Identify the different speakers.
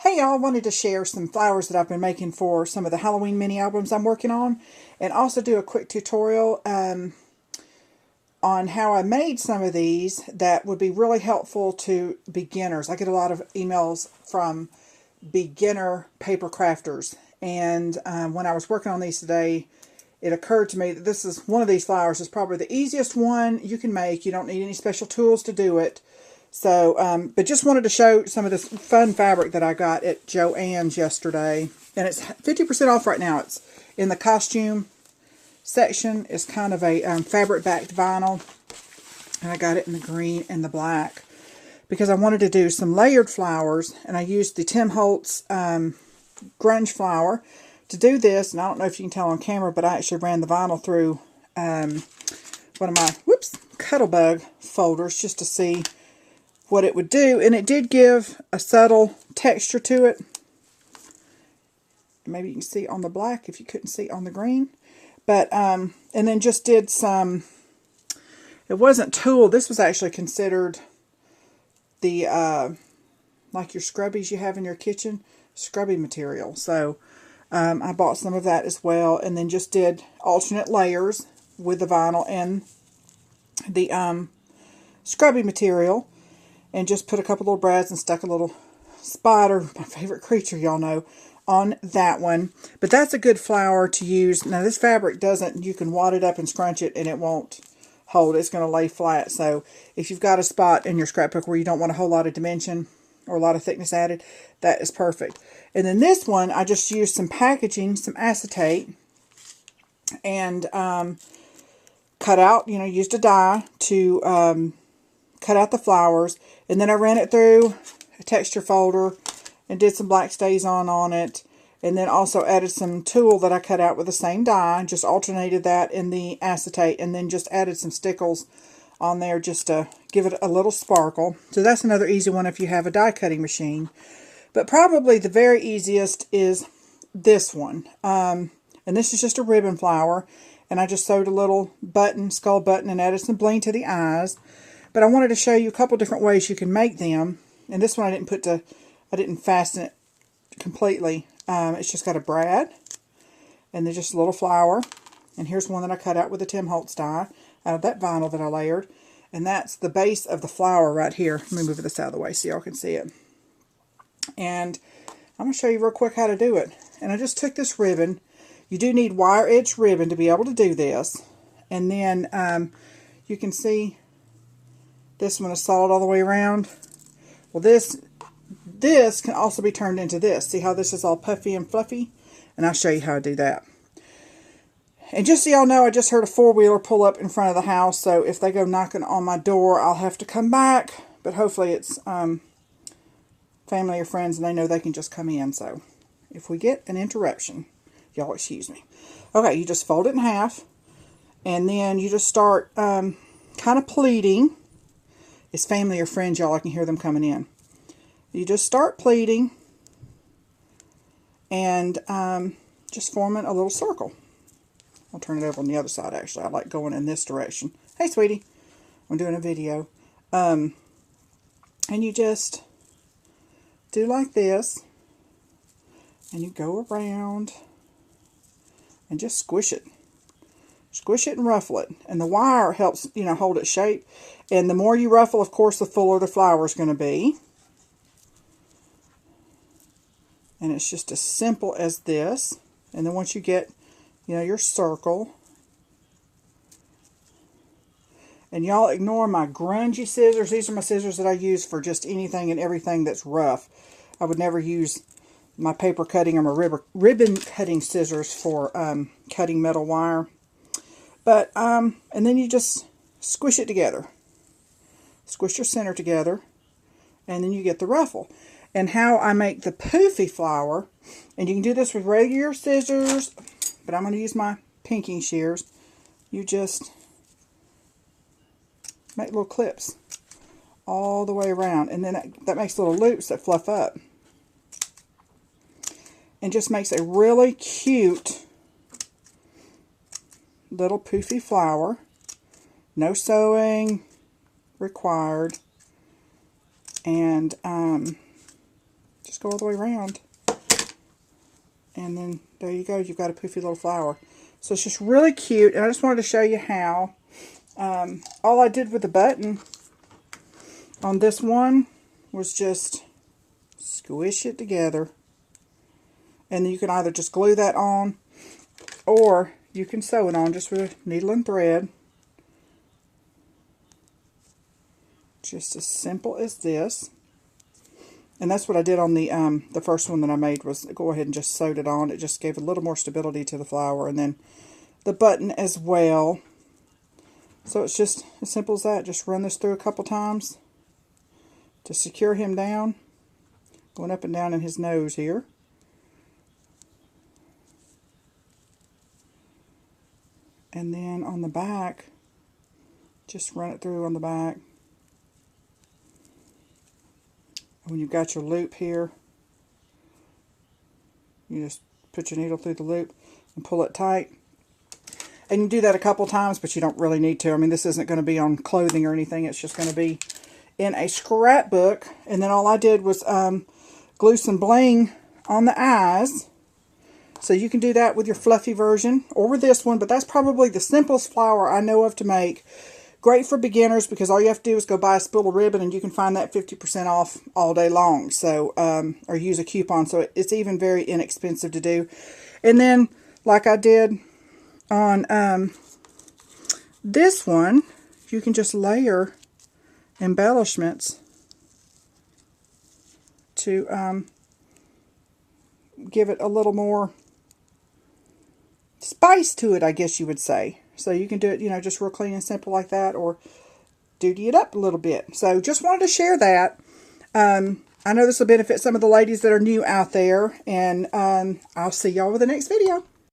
Speaker 1: Hey y'all, wanted to share some flowers that I've been making for some of the Halloween mini albums I'm working on, and also do a quick tutorial on how I made some of these that would be really helpful to beginners. I get a lot of emails from beginner paper crafters, and when I was working on these today, it occurred to me that this is one of these flowers is probably the easiest one you can make. You don't need any special tools to do it. So, but just wanted to show some of this fun fabric that I got at Joann's yesterday. And it's 50% off right now. It's in the costume section. It's kind of a fabric-backed vinyl. And I got it in the green and the black. Because I wanted to do some layered flowers. And I used the Tim Holtz grunge flower to do this. And I don't know if you can tell on camera, but I actually ran the vinyl through one of my, Cuttlebug folders just to see what it would do, and it did give a subtle texture to it. Maybe you can see on the black if you couldn't see on the green. But and then just did some, it wasn't tulle, this was actually considered the like your scrubbies you have in your kitchen, scrubby material. So I bought some of that as well, and then just did alternate layers with the vinyl and the scrubby material. And just put a couple little brads and stuck a little spider, my favorite creature, y'all know, on that one. But that's a good flower to use. Now this fabric doesn't, you can wad it up and scrunch it and it won't hold. It's going to lay flat. So if you've got a spot in your scrapbook where you don't want a whole lot of dimension or a lot of thickness added, that is perfect. And then this one, I just used some packaging, some acetate, and cut out, used a die to cut out the flowers, and then I ran it through a texture folder and did some black stays on it, and then also added some tulle that I cut out with the same die, just alternated that in the acetate, and then just added some stickles on there just to give it a little sparkle. So that's another easy one if you have a die cutting machine. But probably the very easiest is this one, and this is just a ribbon flower, and I just sewed a little button, skull button, and added some bling to the eyes. But I wanted to show you a couple different ways you can make them. And this one I didn't fasten it completely. It's just got a brad. And there's just a little flower. And here's one that I cut out with a Tim Holtz die out of that vinyl that I layered. And that's the base of the flower right here. Let me move this out of the way so y'all can see it. And I'm going to show you real quick how to do it. And I just took this ribbon. You do need wire edge ribbon to be able to do this. And then you can see this one is solid all the way around. Well, this can also be turned into this. See how this is all puffy and fluffy? And I'll show you how to do that. And just so y'all know, I just heard a four-wheeler pull up in front of the house. So if they go knocking on my door, I'll have to come back. But hopefully it's family or friends and they know they can just come in. So if we get an interruption, y'all excuse me. Okay, you just fold it in half. And then you just start kind of pleating. It's family or friends, y'all. I can hear them coming in. You just start pleating and just forming a little circle. I'll turn it over on the other side, actually. I like going in this direction. Hey, sweetie. I'm doing a video. And you just do like this. And you go around and just squish it. Squish it and ruffle it. And the wire helps, hold its shape. And the more you ruffle, of course, the fuller the flower is going to be. And it's just as simple as this. And then once you get, your circle. And y'all ignore my grungy scissors. These are my scissors that I use for just anything and everything that's rough. I would never use my paper cutting or my ribbon cutting scissors for cutting metal wire. But, and then you just squish it together. Squish your center together. And then you get the ruffle. And how I make the poofy flower, and you can do this with regular scissors, but I'm going to use my pinking shears. You just make little clips all the way around. And then that makes little loops that fluff up. And just makes a really cute little poofy flower. No sewing required. And Just go all the way around. And then there you go. You've got a poofy little flower. So it's just really cute. And I just wanted to show you how. All I did with the button on this one was just squish it together. And then you can either just glue that on, or you can sew it on just with a needle and thread. Just as simple as this. And that's what I did on the first one that I made, was go ahead and just sewed it on. It just gave a little more stability to the flower. And then the button as well. So it's just as simple as that. Just run this through a couple times to secure him down. Going up and down in his nose here. And then on the back, just run it through on the back. When you've got your loop here, you just put your needle through the loop and pull it tight. And you do that a couple times, but you don't really need to. I mean, this isn't going to be on clothing or anything. It's just going to be in a scrapbook. And then all I did was glue some bling on the eyes. So you can do that with your fluffy version or with this one. But that's probably the simplest flower I know of to make. Great for beginners, because all you have to do is go buy a spool of ribbon and you can find that 50% off all day long. So, or use a coupon. So it's even very inexpensive to do. And then, like I did on this one, you can just layer embellishments to give it a little more spice to it, I guess you would say. So you can do it, you know, just real clean and simple like that, or duty it up a little bit. So just wanted to share that. I know this will benefit some of the ladies that are new out there, and I'll see y'all with the next video.